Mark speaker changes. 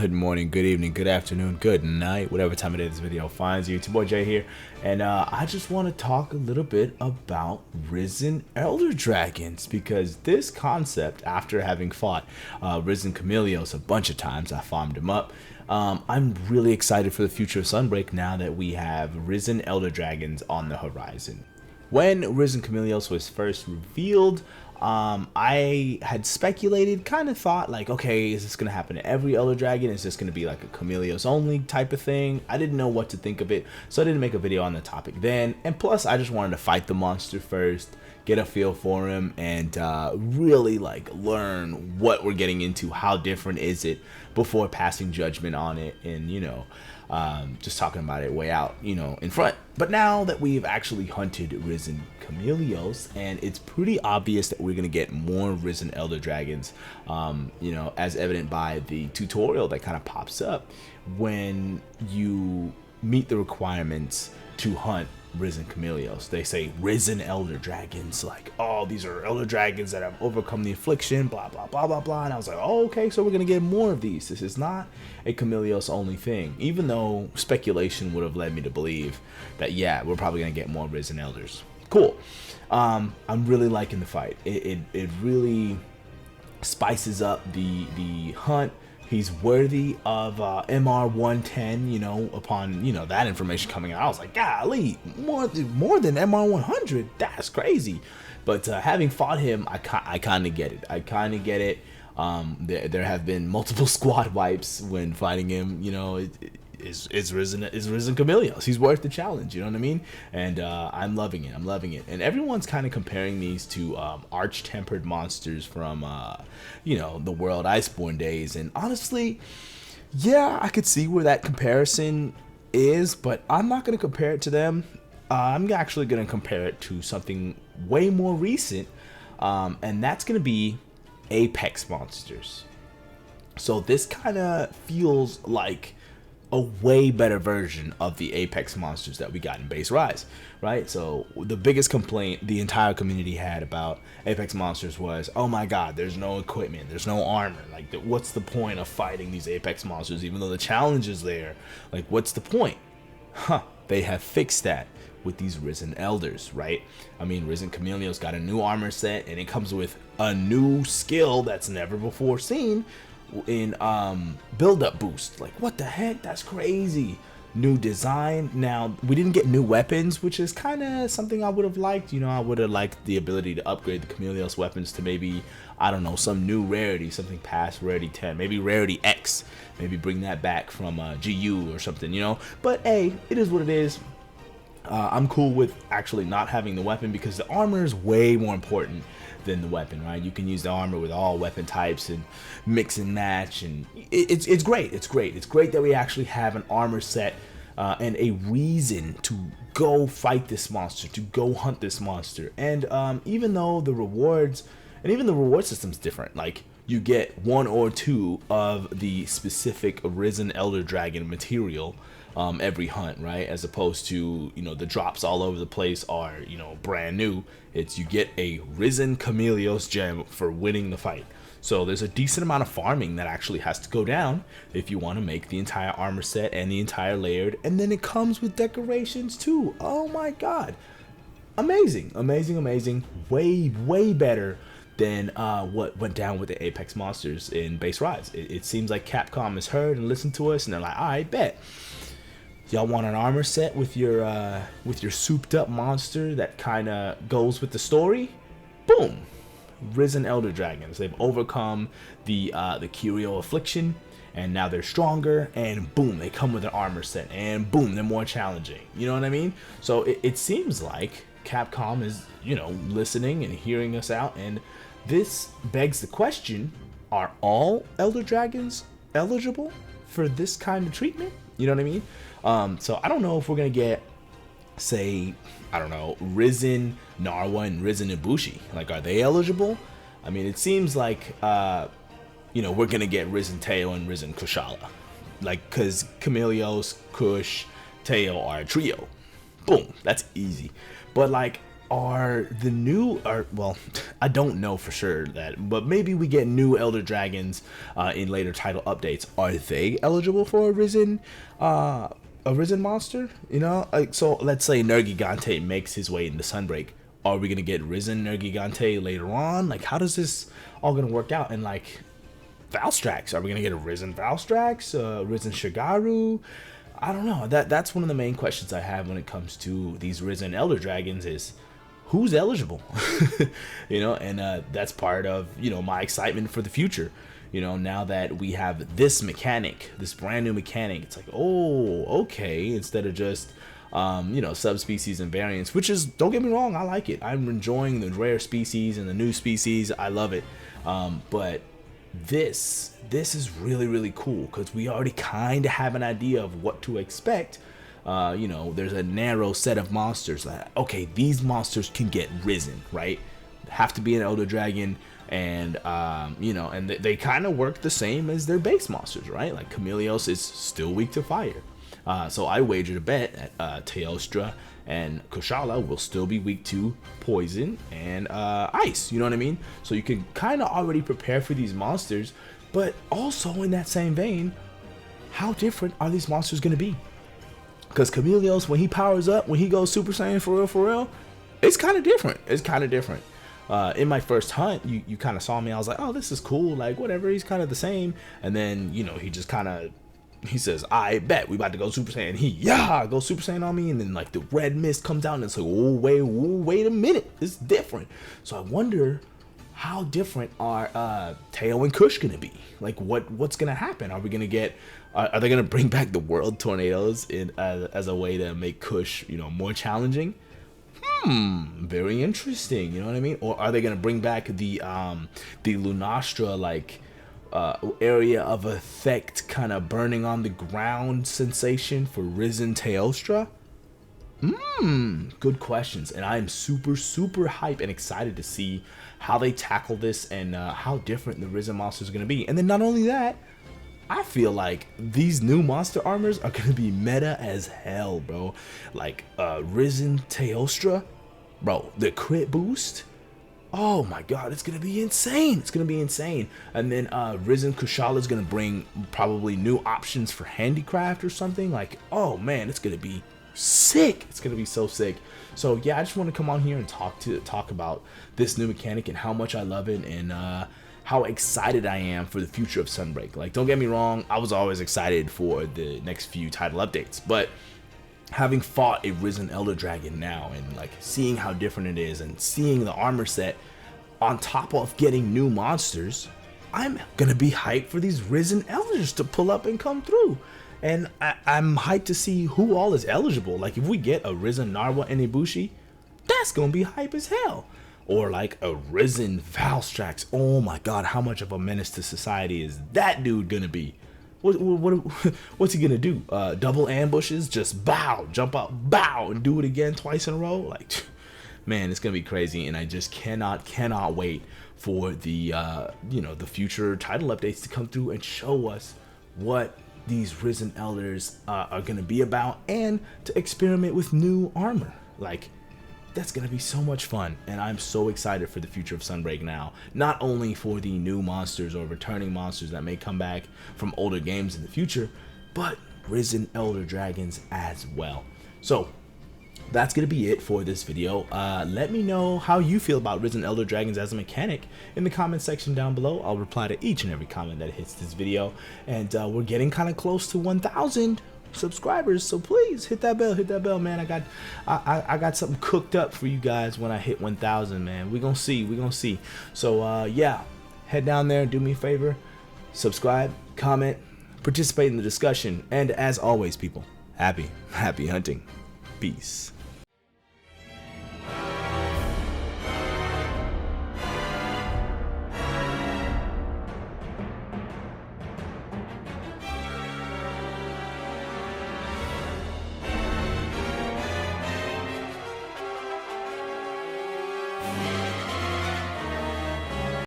Speaker 1: Good morning, good evening, good afternoon, good night, whatever time of day this video finds you. It's your boy Jay here, and I just want to talk a little bit about Risen Elder Dragons, because this concept, after having fought Risen Chameleos a bunch of times, I farmed him up. I'm really excited for the future of Sunbreak now that we have Risen Elder Dragons on the horizon. When Risen Chameleos was first revealed, I had speculated, kind of thought like, okay, is this going to happen to every Elder Dragon? Is this going to be like a Chameleos only type of thing? I didn't know what to think of it, so I didn't make a video on the topic then. And plus, I just wanted to fight the monster first, get a feel for him, and really like learn what we're getting into, how different is it, before passing judgment on it, and just talking about it way out, in front. But now that we've actually hunted Risen Chameleos, and it's pretty obvious that we're gonna get more Risen Elder Dragons, as evident by the tutorial that kind of pops up when you meet the requirements to hunt Risen Chameleos. They say Risen Elder Dragons, like, oh, these are Elder Dragons that have overcome the affliction, blah blah blah blah blah. And I was like, oh, okay, so we're gonna get more of these. This is not a Chameleos only thing, even though speculation would have led me to believe that, yeah, we're probably gonna get more Risen Elders. Cool. I'm really liking the fight. It really spices up the hunt. He's worthy of MR 110, upon, that information coming out. I was like, golly, more than MR 100? That's crazy. But having fought him, I kind of get it. There have been multiple squad wipes when fighting him. It's Risen Chameleos. He's worth the challenge, you know what I mean? And I'm loving it. And everyone's kind of comparing these to arch-tempered monsters from the World Iceborne days. And honestly, yeah, I could see where that comparison is, but I'm not going to compare it to them. I'm actually going to compare it to something way more recent, and that's going to be Apex monsters. So this kind of feels like a way better version of the Apex monsters that we got in Base Rise, right? So the biggest complaint the entire community had about Apex monsters was, oh my god, there's no equipment, there's no armor. Like, what's the point of fighting these Apex monsters even though the challenge is there? Like, what's the point? They have fixed that with these Risen Elders, right? I mean, Risen Chameleos got a new armor set, and it comes with a new skill that's never before seen in build-up boost. Like, what the heck? That's crazy. New design. Now, we didn't get new weapons, which is kind of something I would have liked. I would have liked the ability to upgrade the Chameleos weapons to maybe, I don't know, some new rarity, something past rarity 10, maybe rarity X, maybe bring that back from GU or something, but hey, it is what it is. I'm cool with actually not having the weapon, because the armor is way more important than the weapon, right? You can use the armor with all weapon types and mix and match, and it's great. It's great that we actually have an armor set and a reason to go fight this monster, to go hunt this monster. And even though the rewards and even the reward system's different, like, you get one or two of the specific Risen Elder Dragon material every hunt, right? As opposed to, the drops all over the place are, brand new. It's, you get a Risen Chameleos gem for winning the fight. So there's a decent amount of farming that actually has to go down if you want to make the entire armor set and the entire layered. And then it comes with decorations too. Oh my god. Amazing. Way better than what went down with the Apex monsters in Base Rise. It seems like Capcom has heard and listened to us, and they're like, alright, bet. Y'all want an armor set with your souped up monster that kind of goes with the story? Boom. Risen Elder Dragons. They've overcome the Curio affliction, and now they're stronger, and boom, they come with an armor set, and boom, they're more challenging. You know what I mean? So it seems like Capcom is, listening and hearing us out, and this begs the question, are all Elder Dragons eligible for this kind of treatment? You know what I mean? So I don't know if we're going to get, say, I don't know, Risen Narwa and Risen Ibushi. Like, are they eligible? I mean, it seems like, we're going to get Risen Teo and Risen Kushala. Like, because Chameleos, Kush, Teo are a trio. Boom, that's easy. But, like, are the new, or well, I don't know for sure that, but maybe we get new Elder Dragons in later title updates. Are they eligible for a risen monster? You know, like, so let's say Nergigante makes his way into Sunbreak. Are we gonna get risen Nergigante later on? Like, how does this all gonna work out? And like, Valstrax, are we gonna get a risen Valstrax, risen Shigaru? I don't know. That's one of the main questions I have when it comes to these risen Elder Dragons is who's eligible. You know, and that's part of, you know, my excitement for the future. You know, now that we have this mechanic, this brand new mechanic, it's like, oh, okay, instead of just you know, subspecies and variants, which is, don't get me wrong, I like it. I'm enjoying the rare species and the new species. I love it. But this is really cool because we already kind of have an idea of what to expect. You know, there's a narrow set of monsters that, okay, these monsters can get risen, right? Have to be an Elder Dragon, and you know, and they kind of work the same as their base monsters, right? Like Chameleos is still weak to fire. So I wagered a bet that Teostra and Kushala will still be weak to poison and ice, you know what I mean? So you can kind of already prepare for these monsters, but also in that same vein, how different are these monsters going to be? Because Chameleos, when he powers up, when he goes Super Saiyan for real, it's kind of different. It's kind of different. In my first hunt, you kind of saw me, I was like, oh, this is cool, like whatever, he's kind of the same. And then, you know, he just kind of, he says, I bet we about to go Super Saiyan. He goes Super Saiyan on me, and then like the red mist comes out, and it's like, oh wait a minute, it's different. So I wonder how different are Teo and Kush gonna be? Like what's gonna happen? Are we gonna get? Are they gonna bring back the world tornadoes in as a way to make Kush, you know, more challenging? Very interesting. You know what I mean? Or are they gonna bring back the Lunastra like area of effect kind of burning on the ground sensation for risen Teostra? Good questions, and I'm super hype and excited to see how they tackle this and how different the risen monsters are going to be. And then not only that, I feel like these new monster armors are going to be meta as hell, bro. Like risen Teostra, bro, the crit boost, oh my god, it's gonna be insane. It's gonna be insane. And then risen Kushala is gonna bring probably new options for handicraft or something. Like, oh man, it's gonna be sick. It's gonna be so sick. So yeah, I just want to come on here and talk about this new mechanic and how much I love it, and how excited I am for the future of Sunbreak. Like, don't get me wrong, I was always excited for the next few title updates, but having fought a risen Elder Dragon now and like seeing how different it is and seeing the armor set on top of getting new monsters, I'm gonna be hyped for these risen elders to pull up and come through. And I'm hyped to see who all is eligible. Like, if we get a risen Narwa and Ibushi, that's gonna be hype as hell. Or like a risen Valstrax, oh my god, how much of a menace to society is that dude gonna be? What's he gonna do? Double ambushes, just bow, jump up, bow, and do it again twice in a row? Like, man, it's gonna be crazy, and I just cannot wait for the you know, the future title updates to come through and show us what these risen elders are gonna be about, and to experiment with new armor. Like, that's gonna be so much fun, and I'm so excited for the future of Sunbreak now. Not only for the new monsters or returning monsters that may come back from older games in the future, but risen Elder Dragons as well. So that's gonna be it for this video. Let me know how you feel about risen Elder Dragons as a mechanic in the comment section down below. I'll reply to each and every comment that hits this video, and we're getting kind of close to 1,000 subscribers, so please hit that bell, man. I got something cooked up for you guys when I hit 1,000, man. We're gonna see. So yeah, head down there, do me a favor, subscribe, comment, participate in the discussion, and as always, people, happy hunting. Peace.